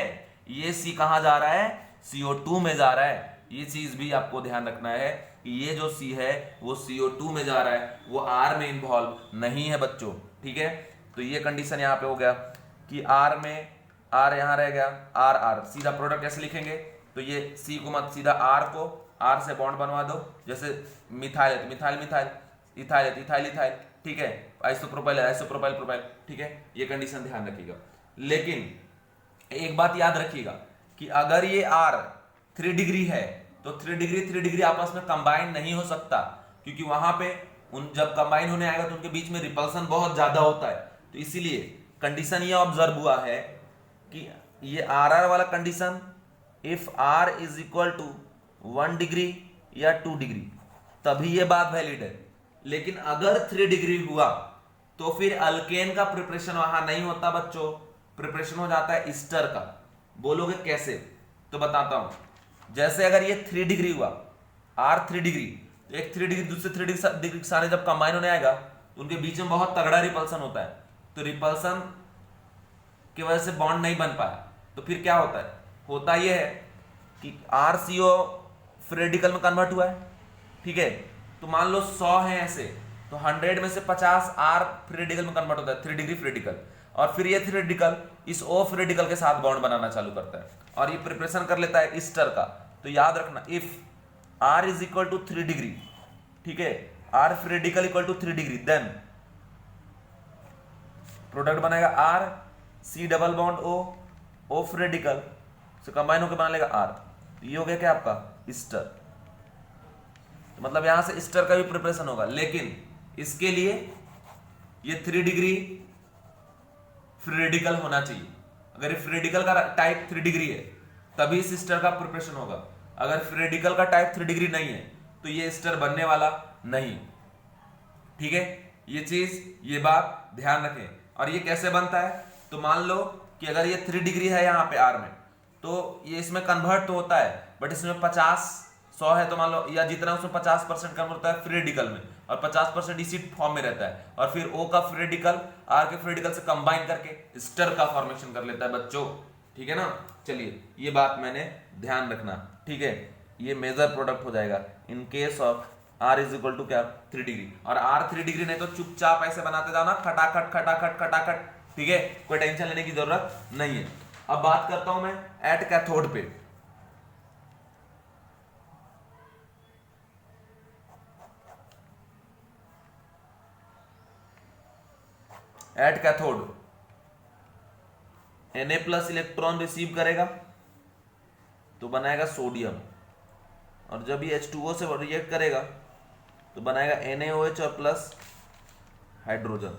ये C कहां जा रहा है, CO2 में जा रहा है। ये चीज भी आपको ध्यान रखना है कि ये जो C है वो CO2 में जा रहा है, वो R में इन्वॉल्व नहीं है बच्चों, ठीक है। तो ये कंडीशन यहाँ पे हो गया कि R में R यहाँ रह गया, RR सीधा प्रोडक्ट कैसे लिखेंगे, तो ये C को मत, सीधा R को R से बॉन्ड बनवा दो, जैसे मिथाइल है मिथाइल मिथाइल, इथाइल है इथाइल इथाइल, ठीक है। आइसोप्रोपाइल है आइसोप्रोपाइल प्रोपाइल, ठीक है। ये कंडीशन ध्यान रखिएगा। लेकिन एक बात याद रखिएगा कि अगर ये R 3 डिग्री है तो 3 डिग्री आपस में कंबाइन नहीं हो सकता, क्योंकि वहां पे जब कंबाइन होने आएगा तो उनके बीच में रिपल्सन बहुत ज्यादा होता है। तो इसीलिए कंडीशन ये ऑब्जर्व हुआ है कि ये RR वाला condition, if R is equal to 1 degree या 2 डिग्री तभी ये बात वैलिड है। लेकिन अगर 3 डिग्री हुआ तो फिर अल्केन का प्रिपरेशन वहां नहीं होता बच्चों, प्रिपरेशन हो जाता है ईस्टर का। बोलोगे कैसे, तो बताता हूं। जैसे अगर ये 3 डिग्री हुआ, R 3 डिग्री, तो एक 3 डिग्री दूसरे 3 डिग्री सारे जब कंबाइन होने आएगा तो उनके बीच में बहुत तगड़ा रिपल्सन होता है, तो रिपल्सन की वजह से बॉन्ड नहीं बन पाया। तो फिर क्या होता है, होता यह है कि RCO फ्री रेडिकल में कन्वर्ट हुआ है, ठीक है। तो मान लो 100 है ऐसे, तो 100 में से 50 R फ्री रेडिकल में कन्वर्ट होता है, 3 डिग्री फ्री रेडिकल, और फिर ये फ्री रेडिकल इस O फ्री रेडिकल के साथ बॉन्ड बनाना चालू करता है और ये प्रिपरेशन कर लेता है ईस्टर का। तो याद रखना, if R is equal to 3 degree, ठीक है, R free radical equal to 3 degree, then product बनाएगा R C double bond O free radical से कंबाइन होकर बना लेगा R। ये हो गया क्या आपका ईस्टर। तो मतलब यहां से एस्टर का भी प्रिपरेशन होगा, लेकिन इसके लिए ये 3 डिग्री फ्री रेडिकल होना चाहिए। अगर ये फ्री रेडिकल का टाइप 3 डिग्री है तभी इस एस्टर का प्रिपरेशन होगा। अगर फ्री रेडिकल का टाइप 3 डिग्री नहीं है तो ये एस्टर बनने वाला नहीं। ठीक है, ये चीज, ये बात ध्यान रखें। और ये कैसे बनता है, तो मान लो कि अगर ये 3 डिग्री है यहाँ पे आर में, तो ये इसमें कन्वर्ट तो होता है, बट इसमें 50-100 है, तो मान लो या जितना उसमें 50% कन्वर्ट होता है फ्री रेडिकल में, और 50% इसी फॉर्म में रहता है, और फिर O का फ्री रेडिकल आर के फ्री रेडिकल से कंबाइन करके स्टर का फॉर्मेशन कर लेता है बच्चों। ठीक है ना, चलिए ये बात मैंने ध्यान रखना। ठीक है, ये मेजर प्रोडक्ट हो जाएगा in case of R is equal to क्या, 3 डिग्री। और R 3 डिग्री नहीं तो चुपचाप ऐसे बनाते जाओ ना, खटाखट खटाखट खटाखट। ठीक है, कोई टेंशन लेने की जरूरत नहीं है। अब बात करता हूं मैं एट कैथोड पे। At cathode Na+ electron receive करेगा तो बनाएगा सोडियम, और जब ये H2O से रिएक्ट करेगा तो बनाएगा NaOH और प्लस हाइड्रोजन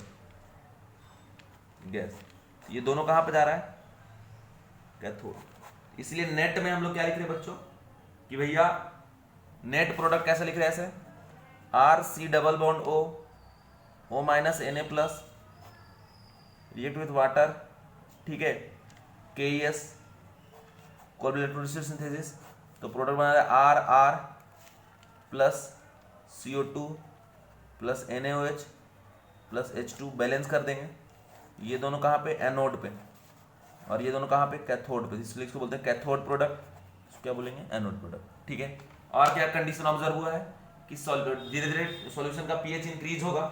गैस। ये दोनों कहां पे जा रहा है, कैथोड। इसलिए नेट में हम लोग क्या लिख रहे हैं बच्चों, कि भैया नेट प्रोडक्ट कैसे लिख रहे हैं, ऐसे RC double bond O minus Na+ react with water. ठीक है, KES कोऑर्डिनेटेड सिंथेसिस, तो प्रोडक्ट बना रहा है RR plus CO2 plus NaOH plus H2, balance कर देंगे। ये दोनों कहाँ पे, एनोड पे, और ये दोनों कहाँ पे, कैथोड पे, इसलिए इसको बोलते हैं कैथोड प्रोडक्ट, इसको क्या बोलेंगे, एनोड प्रोडक्ट। ठीक है, और क्या कंडीशन ऑब्जर्व हुआ है कि धीरे धीरे सॉल्यूशन का पीएच इंक्रीज होगा।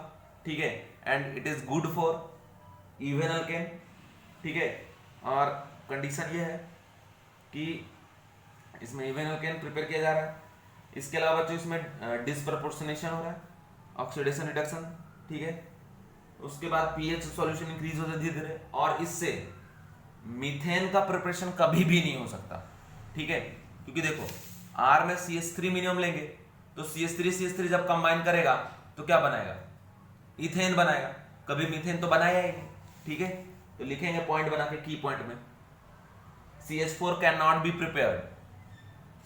ठीक है, and it is good for even alkane. ठीक है, और कंडीशन ये है कि इसमें इवन अल्केन प्रिपेयर किया जा रहा है। इसके अलावा जो इसमें डिसप्रपोर्शनेशन हो रहा है, ऑक्सीडेशन रिडक्शन। ठीक है, उसके बाद पीएच सॉल्यूशन इंक्रीज होता है धीरे धीरे, और इससे मीथेन का प्रिपरेशन कभी भी नहीं हो सकता। ठीक है, क्योंकि देखो R में CH3 मिनिमम लेंगे तो CH3 जब कंबाइन करेगा तो क्या बनाएगा, इथेन बनाएगा, कभी मीथेन तो बनाया ही नहीं। ठीक है, तो लिखेंगे पॉइंट बना के, की पॉइंट में CH4 cannot be prepared,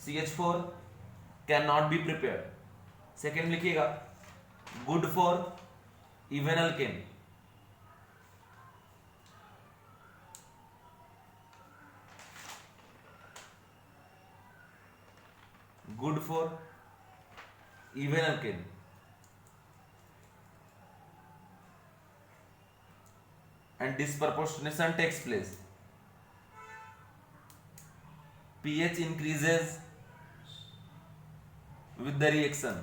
CH4 cannot be prepared. Second लिखिएगा good for even alkane, good for even alkane. And disproportionation takes place. pH increases with the reaction.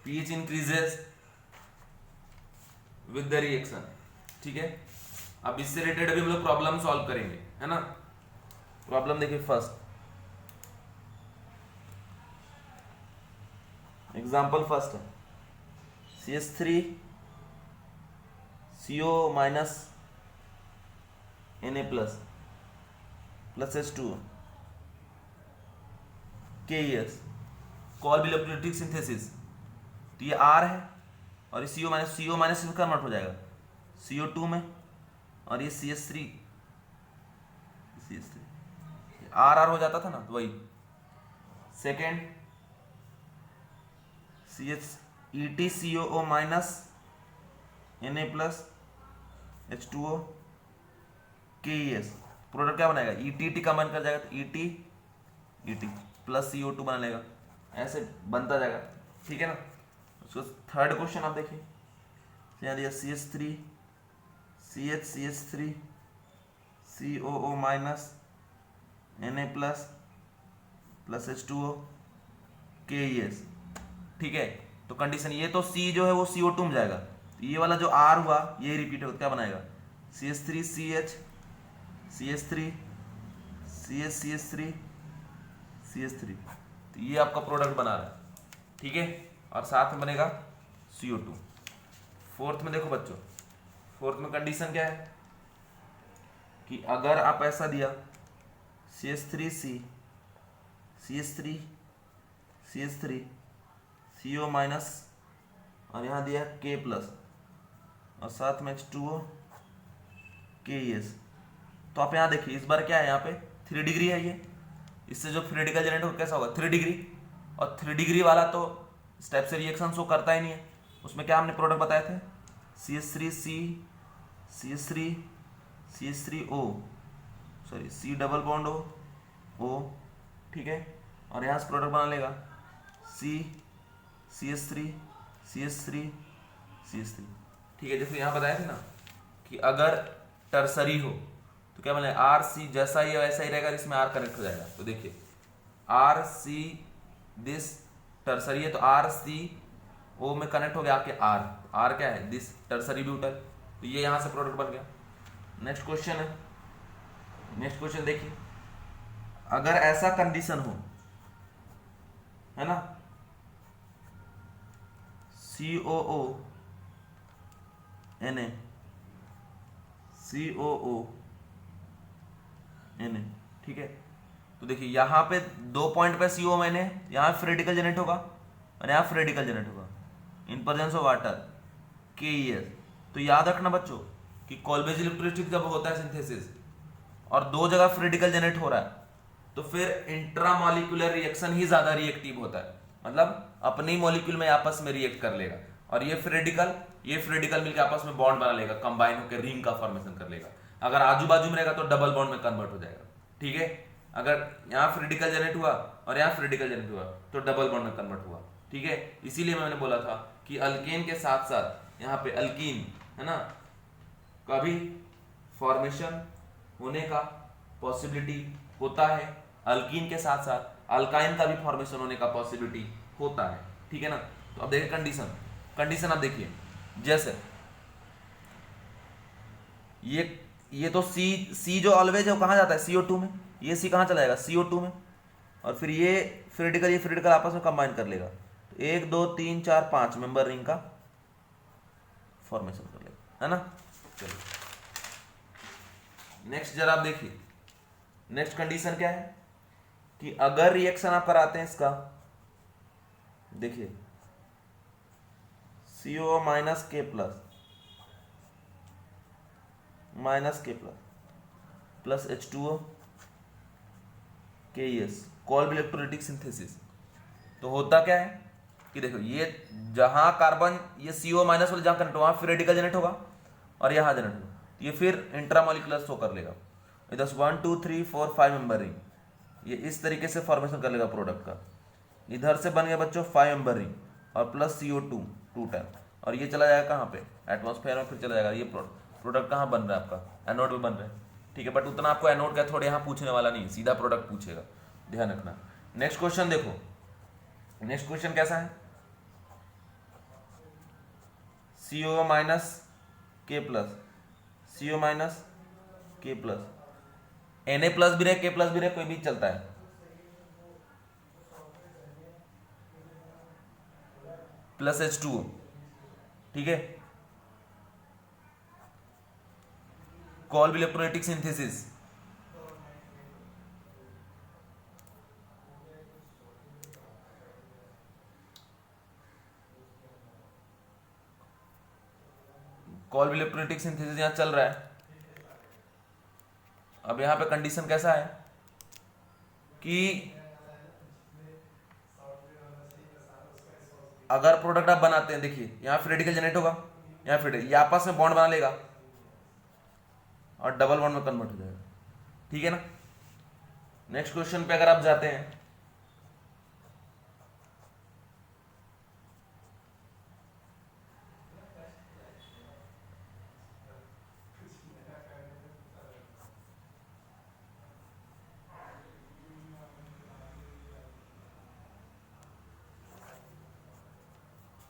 pH increases with the reaction. ठीक है, अब इससे related अभी हम लोग problem solve करेंगे, है ना। प्रॉब्लम देखिए, फर्स्ट एग्जाम्पल फर्स्ट है CH3 CO minus Na plus H2 KES call electrolytic synthesis. तो ये R है और ये CO माइनस में कन्वर्ट हो जाएगा CO2 में, और ये CH3 RR हो जाता था ना, तो वही। Second EtCOO minus Na plus H2O KES, product क्या बनाएगा, ET कंबाइन कर जाएगा तो ET प्लस CO2 बना लेगा, ऐसे बनता जाएगा। ठीक है ना। उसको थर्ड क्वेश्चन आप देखिए, यहाँ दिया CH3 CH3 COO minus Na plus H2O KES। ठीक है, तो कंडीशन ये तो C जो है वो CO2 में जाएगा, तो ये वाला जो R हुआ ये रिपीट होगा, क्या बनाएगा CH3 CH3, तो ये आपका प्रोडक्ट बना रहा है। ठीक है, और साथ में बनेगा CO2। फोर्थ में देखो बच्चों, फोर्थ में कंडीशन क्या है कि अगर आप ऐसा दिया CH3C CH3 CH3 CO minus और यहाँ दिया K प्लस और साथ में H2O KES। तो आप यहाँ देखिए इस बार क्या है, यहाँ पे 3 डिग्री है ये, इससे जो फ्री रेडिकल जनरेट होगा कैसा होगा 3 डिग्री, और 3 डिग्री वाला तो स्टेप से रिएक्शन शो करता ही नहीं है। उसमें क्या हमने प्रोडक्ट बताए थे, CH3C CH3 CH3O sorry C double bond O, ठीक है, और यहाँ से प्रोडक्ट बना लेगा CH3 CH3, ठीक है। जैसे यहाँ बताया थे ना कि अगर टर्सरी हो तो क्या बने RC, जैसा ही वैसा ही रहेगा, इसमें R कनेक्ट हो जाएगा। तो देखिए RC दिस टर्सरी है तो RCO में कनेक्ट हो गया आपके R क्या है दिस टर्सरी ब्यूटल, तो ये यहाँ से प्रोडक्ट बन गया। नेक्स्ट क्वेश्चन है, नेक्स्ट क्वेश्चन देखिए, अगर ऐसा कंडीशन हो है ना, COO Na COO Na, ठीक है। तो देखिए यहाँ पे 2 पॉइंट पे CO मैंने यहाँ फ्री रेडिकल जनरेट होगा और यहाँ फ्री रेडिकल जनरेट होगा इन प्रेजेंस ऑफ वाटर KES। तो याद रखना बच्चों कि कोल्बेज इलेक्ट्रोलिसिस जब होता है सिंथेसिस और 2 जगह फ्री रेडिकल जनरेट हो रहा है तो फिर इंट्रामॉलिक्यूलर रिएक्शन ही ज्यादा रिएक्टिव होता है, मतलब अपने ही मॉलिक्यूल में आपस में रिएक्ट कर लेगा, और ये फ्री रेडिकल मिलकर आपस में बॉन्ड बना लेगा, कंबाइन होकर रिंग का फॉर्मेशन कर लेगा। अगर आजू बाजू में रहेगा तो डबल बॉन्ड में कन्वर्ट हो जाएगा, ठीक है। अगर यहाँ फ्री रेडिकल जनरेट हुआ और यहाँ फ्री रेडिकल जनरेट हुआ तो डबल बॉन्ड में कन्वर्ट हुआ, ठीक है। इसीलिए मैंने बोला था कि अल्केन के साथ साथ यहाँ पे अल्कीन है ना का भी फॉर्मेशन होने का पॉसिबिलिटी होता है, अल्कीन के साथ साथ अल्काइन का भी फॉर्मेशन होने का पॉसिबिलिटी होता है, ठीक है ना। तो अब देखिए कंडीशन आप देखिए, जैसे ये तो C जो ऑलवेज है वो कहाँ जाता है CO2 में, ये C कहाँ चला जाएगा CO2 में, और फिर ये फ्री रेडिकल आपस में कंबाइन कर लेगा, तो 1 2 3 4 5 मेंबर रिंग का फॉर्मेशन कर लेगा, है ना। चलिए नेक्स्ट जरा आप देखिए, नेक्स्ट कंडीशन क्या है कि अगर रिएक्शन आप कराते हैं इसका, देखिए CO minus K plus H2O KES, Kolb electrolytic synthesis. तो होता क्या है कि देखो ये जहां कार्बन ये CO माइनस वाले जहां कनेक्ट वहां फिर रेडिकल जनरेट होगा और यहां जनरेट होगा, तो ये फिर इंट्रामॉलिक्यूलर शो कर लेगा। इधर 1 2 3 4 5 मेंबर रिंग, ये इस तरीके से फॉर्मेशन कर लेगा प्रोडक्ट का। इधर से बन गया बच्चों 5 मेंबर रिंग और प्लस CO2 2 टाइम, और ये चला जाएगा कहाँ पे एटमॉस्फेयर में, फिर चला जाएगा। ये प्रोडक्ट कहाँ बन रहा है आपका एनोड में बन रहा है, ठीक है। बट उतना आपको एनोड का थोड़े यहाँ पूछने वाला नहीं, सीधा प्रोडक्ट पूछेगा, ध्यान रखना। नेक्स्ट क्वेश्चन देखो, नेक्स्ट क्वेश्चन कैसा है, CO minus K plus Na plus भी रहे K प्लस भी रहे, कोई भी चलता है, प्लस H2O, ठीक है। Kolb electrolytic synthesis, Kolb electrolytic synthesis यहां चल रहा है। अब यहां पे कंडीशन कैसा है कि अगर प्रोडक्ट आप बनाते हैं, देखिए यहां फ्री रेडिकल जनरेट होगा, यहां फ्री रेडिकल, ये आपस में बॉन्ड बना लेगा और डबल बॉन्ड में कन्वर्ट हो जाएगा, ठीक है ना। नेक्स्ट क्वेश्चन पे अगर आप जाते हैं,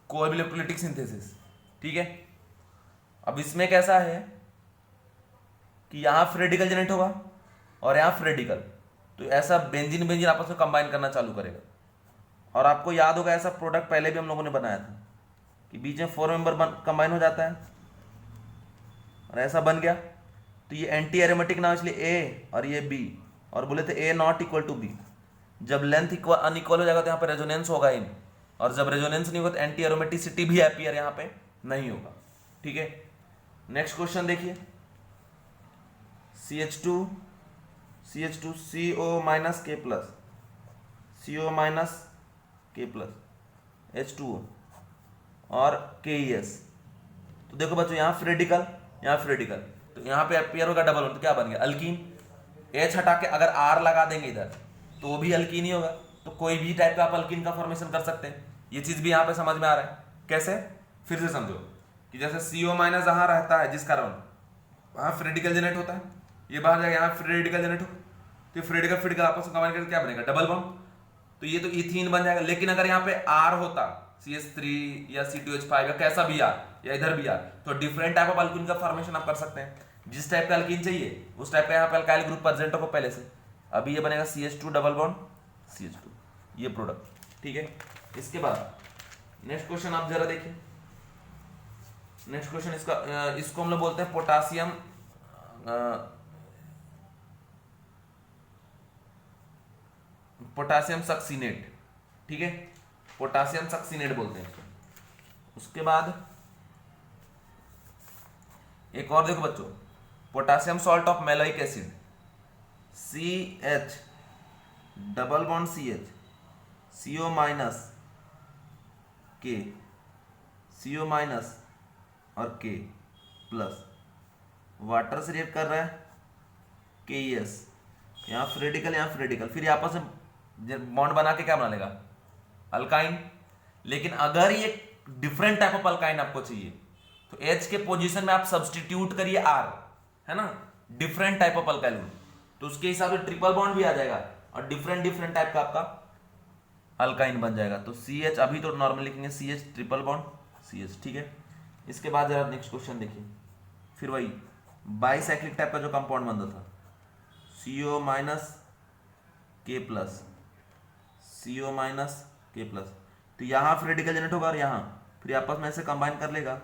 कोल्ब इलेक्ट्रोलिटिक सिंथेसिस, ठीक है। अब इसमें कैसा है कि यहां फ्री रेडिकल जनरेट होगा और यहां फ्री रेडिकल, तो ऐसा बेंजीन आपस में कंबाइन करना चालू करेगा। और आपको याद होगा ऐसा प्रोडक्ट पहले भी हम लोगों ने बनाया था कि बीच में 4 मेंबर कंबाइन हो जाता है और ऐसा बन गया, तो ये एंटी एरोमेटिक ना, इसलिए A और ये B, और बोले थे A not equal to B, जब लेंथ अनइक्वल हो जाएगा तो यहाँ पे रेजोनेंस होगा ही नहीं, और जब रेजोनेंस नहीं होगा तो एंटी एरोमेटिसिटी भी अपीयर यहाँ पे नहीं होगा। ठीक है, नेक्स्ट क्वेश्चन देखिए, CH2 CO माइनस के प्लस, CO माइनस के प्लस H2O और KES। तो देखो बच्चों, यहाँ फ्रेडिकल, यहाँ फ्रेडिकल, तो यहाँ पे अपीयर होगा डबल बॉन्ड, तो क्या बन गया अल्कीन। H हटा के अगर R लगा देंगे इधर तो वो भी अल्कीन ही होगा। तो कोई भी टाइप का आप अल्कीन का फॉर्मेशन कर सकते हैं। ये चीज भी यहाँ पे समझ में आ रहा है। कैसे, फिर से समझो कि जैसे CO माइनस जहाँ रहता है जिस कारण वहाँ फ्रेडिकल जनरेट होता है, ये बाहर जाएगा, यहाँ फ्रेडिकल जनरेट हो, तो फ्रेडिकल फ्रेडिकल आपस में कंबाइन करके क्या बनेगा डबल बॉन्ड, तो ये तो इथीन बन जाएगा। लेकिन अगर यहाँ पे R होता, CH3 या C2H5 या कैसा भी R या इधर भी R, तो डिफरेंट टाइप ऑफ अल्कीन का फॉर्मेशन आप कर सकते हैं। जिस टाइप का अल्कीन चाहिए उस टाइप का यहाँ पे अल्काइल ग्रुप प्रेजेंट होगा पहले से। अभी ये बनेगा CH2 डबल बॉन्ड CH2, ये प्रोडक्ट। ठीक है, इसके बाद नेक्स्ट क्वेश्चन आप जरा देखिए। नेक्स्ट क्वेश्चन इसको हम लोग बोलते हैं पोटासियम पोटासियम सक्सीनेट। ठीक है, पोटासियम सक्सीनेट बोलते हैं इसको। उसके बाद एक और देखो बच्चों, potassium salt of maleic acid, CH double bond CH, CO minus K, CO minus और K प्लस, वाटर से रिएक्ट कर रहा है KES, यहाँ फ्रेडिकल यहाँ फ्रेडिकल, फिर आपस में बॉन्ड बना के क्या बना लेगा अल्काइन। लेकिन अगर ये डिफरेंट टाइप ऑफ अल्काइन आपको चाहिए तो H के पोजीशन में आप सब्सटीट्यूट करिए R, है ना, different type of alkyl group, तो उसके हिसाब से ट्रिपल बॉन्ड भी आ जाएगा और डिफरेंट डिफरेंट टाइप का आपका अल्काइन बन जाएगा। तो CH अभी तो नॉर्मल लिखेंगे CH ट्रिपल बॉन्ड CH। ठीक है, इसके बाद जरा नेक्स्ट क्वेश्चन देखिए, फिर वही बाइसाइक्लिक टाइप का जो कंपाउंड बनता था, CO माइनस के प्लस, CO माइनस के प्लस, तो यहाँ फ्रेडिकल जनरेट होगा और यहाँ फिर आपस में ऐसे कंबाइन कर लेगा।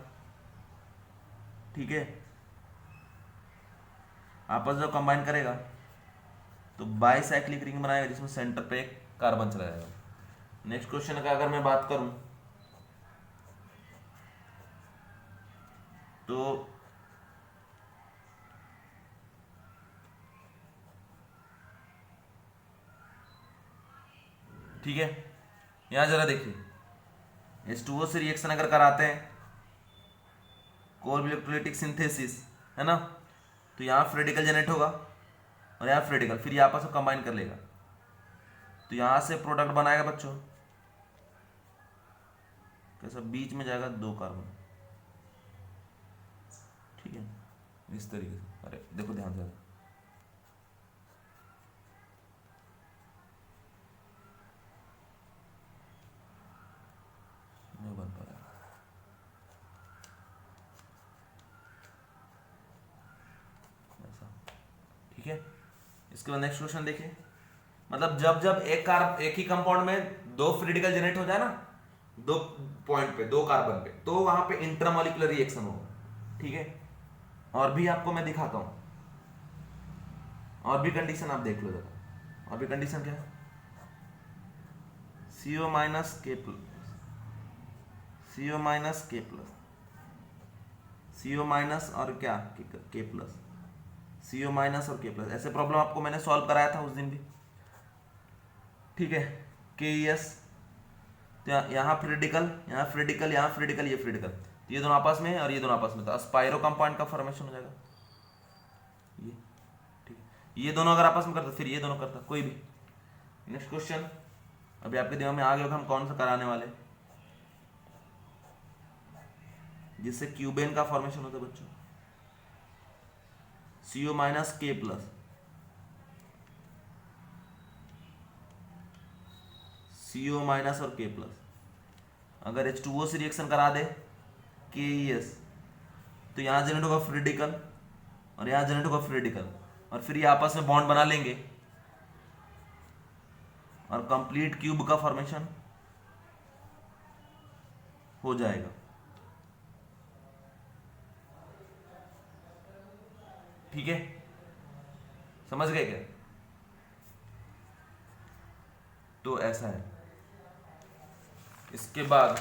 ठीक है, आपस में कंबाइन करेगा तो बाइसाइक्लिक रिंग बनाएगा जिसमें सेंटर पे एक कार्बन चला जाएगा। नेक्स्ट क्वेश्चन का अगर मैं बात करूं तो ठीक है, यहां जरा देखिए, H2O से रिएक्शन अगर कराते हैं कोर इलेक्ट्रोलाइटिक सिंथेसिस, है ना, तो यहाँ फ्रेडिकल जनरेट होगा और यहाँ फ्रेडिकल, फिर ये आपस में कंबाइन कर लेगा, तो यहाँ से प्रोडक्ट बनाएगा बच्चों कैसा, बीच में जाएगा दो कार्बन। ठीक है, इस तरीके से, अरे देखो ध्यान से, नहीं बन पा रहा। ठीक है, इसके बाद नेक्स्ट क्वेश्चन देखिए, मतलब जब जब एक ही कंपाउंड में दो फ्रेडिकल जनरेट हो जाए ना, दो पॉइंट पे, दो कार्बन पे, तो वहां पे इंटरमॉलिक्यूलर रिएक्शन होगा। ठीक है, और भी आपको मैं दिखाता हूं, और भी कंडीशन आप देख लो जरा। और भी कंडीशन क्या है, CO माइनस के प्लस, CO माइनस के प्लस, CO माइनस और क्या के प्लस, CO माइनस और के प्लस, ऐसे प्रॉब्लम आपको मैंने सॉल्व कराया था उस दिन भी। ठीक है, KES, तो यहाँ फ्रेडिकल यहाँ फ्रेडिकल यहाँ फ्रेडिकल, ये फ्रेडिकल, तो ये दोनों आपस में है और ये दोनों आपस में, तो स्पाइरो कंपाउंड का फॉर्मेशन हो जाएगा ये। ठीक है, ये दोनों अगर आपस में करते फिर ये दोनों करता, कोई भी। नेक्स्ट क्वेश्चन अभी आपके दिमाग में आ गया होगा हम कौन सा कराने वाले, जिससे क्यूबेन का फॉर्मेशन होता है बच्चों, CO माइनस के प्लस, CO माइनस और के प्लस, अगर H2O से रिएक्शन करा दे KES, तो यहाँ जनरेट होगा फ्रेडिकल और यहाँ जनरेट होगा फ्रेडिकल, और फिर ये आपस में बॉन्ड बना लेंगे और कंप्लीट क्यूब का फॉर्मेशन हो जाएगा। ठीक है, समझ गए क्या? तो ऐसा है। इसके बाद